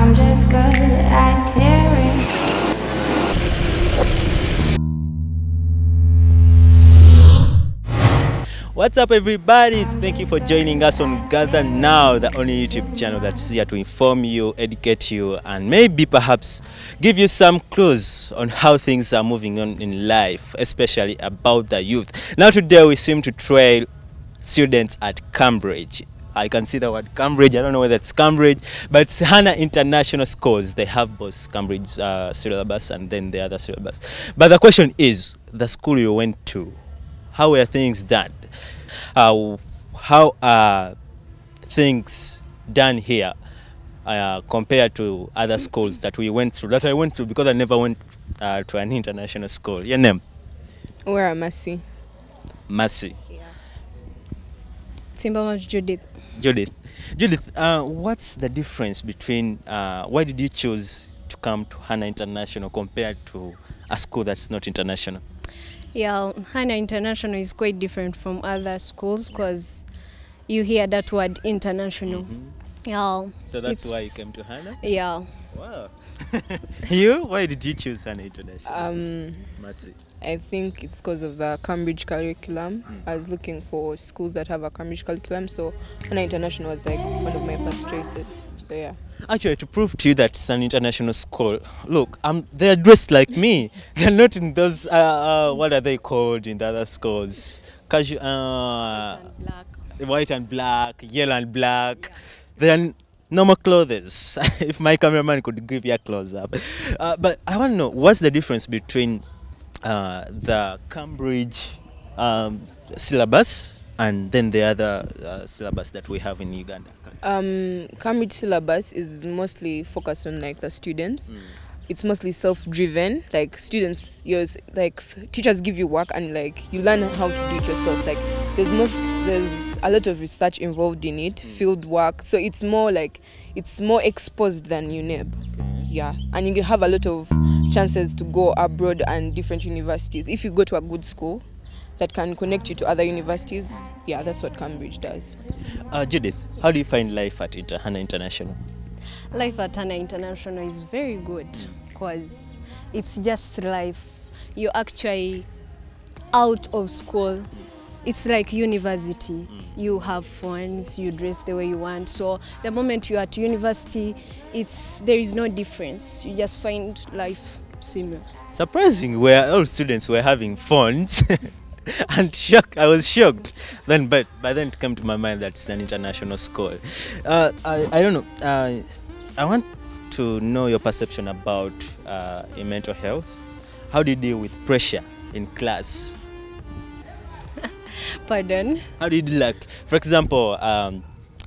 I'm just good at caring. What's up, everybody? Thank you for joining us on Gather Now, the only YouTube channel that's here to inform you, educate you, and maybe perhaps give you some clues on how things are moving on in life, especially about the youth. Now today we seem to trail students at Cambridge. I can see the word Cambridge. I don't know whether it's Cambridge, but it's Hana International Schools. They have both Cambridge syllabus and then the other syllabus. But the question is, the school you went to, how were things done? How are things done here compared to other schools that we went through? That I went through because I never went to an international school. Your name? Where am Mercy? Mercy. Yeah. Timberman Judith. Judith, what's the difference between why did you choose to come to Hana International compared to a school that's not international? Yeah, Hana International is quite different from other schools because you hear that word international. Yeah. So that's why you came to Hana? Yeah. Wow. You? Why did you choose Hana International? Mercy. I think it's because of the Cambridge curriculum. I was looking for schools that have a Cambridge curriculum, so Hana International was like one of my first choices. So yeah. Actually, to prove to you that it's an international school, look, they're dressed like me. They're not in those, what are they called in the other schools? Casual, white and black, yellow and black. Yeah. They're normal clothes. If my cameraman could give you a close-up. But I want to know, what's the difference between the Cambridge syllabus and then the other syllabus that we have in Uganda? Cambridge syllabus is mostly focused on like the students. It's mostly self-driven. Like students, teachers give you work and like you learn how to do it yourself. Like there's a lot of research involved in it, field work. So it's more exposed than UNEB. Yeah, and you have a lot of chances to go abroad and different universities. If you go to a good school that can connect you to other universities, yeah, that's what Cambridge does. Judith, how do you find life at Hana International? Life at Hana International is very good because it's just life. You're actually out of school. It's like university. You have funds, you dress the way you want. So the moment you're at university, there is no difference. You just find life similar. Surprising, where all students were having phones. And shocked. I was shocked. But then it came to my mind that it's an international school. I don't know. I want to know your perception about your mental health. How do you deal with pressure in class? Pardon? How do you deal, like, for example,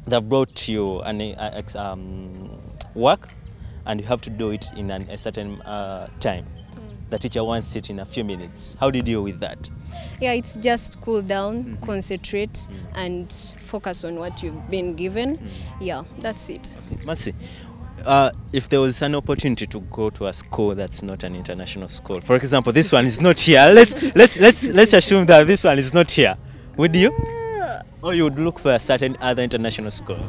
they've brought you an work, and you have to do it in a certain time. The teacher wants it in a few minutes. How do you deal with that? Yeah, it's just cool down, concentrate, and focus on what you've been given. Yeah, that's it. Mercy, if there was an opportunity to go to a school that's not an international school, for example, this one is not here. Let's assume that this one is not here. Would you? Or you would look for a certain other international school?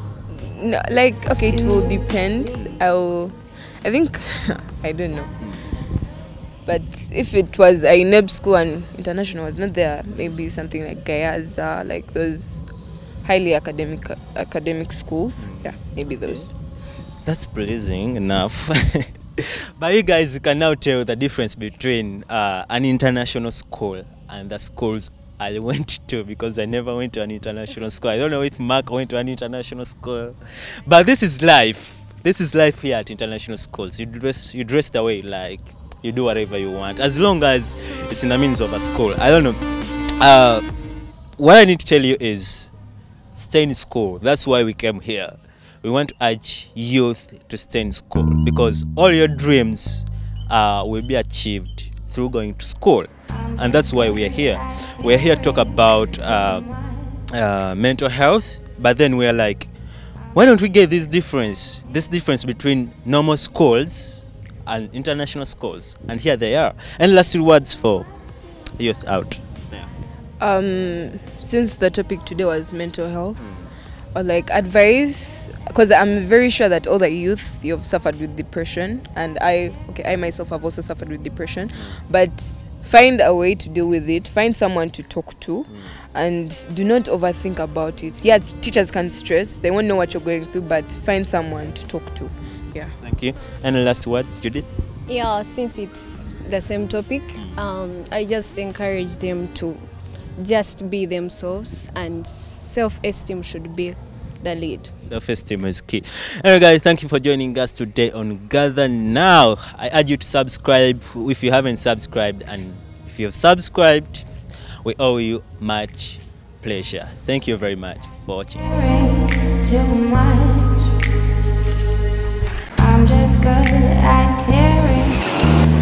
No, okay, it will depend. I think I don't know. But if it was a UNEB school and international was not there, maybe something like Gayaza, like those highly academic schools. Yeah, maybe those. That's pleasing enough. But you guys can now tell the difference between an international school and the schools I went to, because I never went to an international school. I don't know if Mark went to an international school. But this is life. This is life here at international schools. You dress the way you like. You do whatever you want, as long as it's in the means of a school. I don't know. What I need to tell you is, stay in school. That's why we came here. We want to urge youth to stay in school, because all your dreams will be achieved through going to school. And that's why we are here. We're here to talk about mental health, but then we're like, why don't we get this difference between normal schools and international schools? And here they are. And last words for youth out there. Since the topic today was mental health, or like advice, because I'm very sure that all the youth, you've suffered with depression, and I myself have also suffered with depression, but find a way to deal with it, find someone to talk to, and do not overthink about it. Yeah, teachers can stress, they won't know what you're going through, but find someone to talk to. Yeah. Thank you. Any last words, Judith? Yeah, since it's the same topic, I just encourage them to just be themselves, and self-esteem should be the lead. Self-esteem is key. Anyway, guys, thank you for joining us today on Gather Now. I urge you to subscribe if you haven't subscribed, and if you have subscribed, we owe you much pleasure. Thank you very much for watching. Caring too much. I'm just good at caring.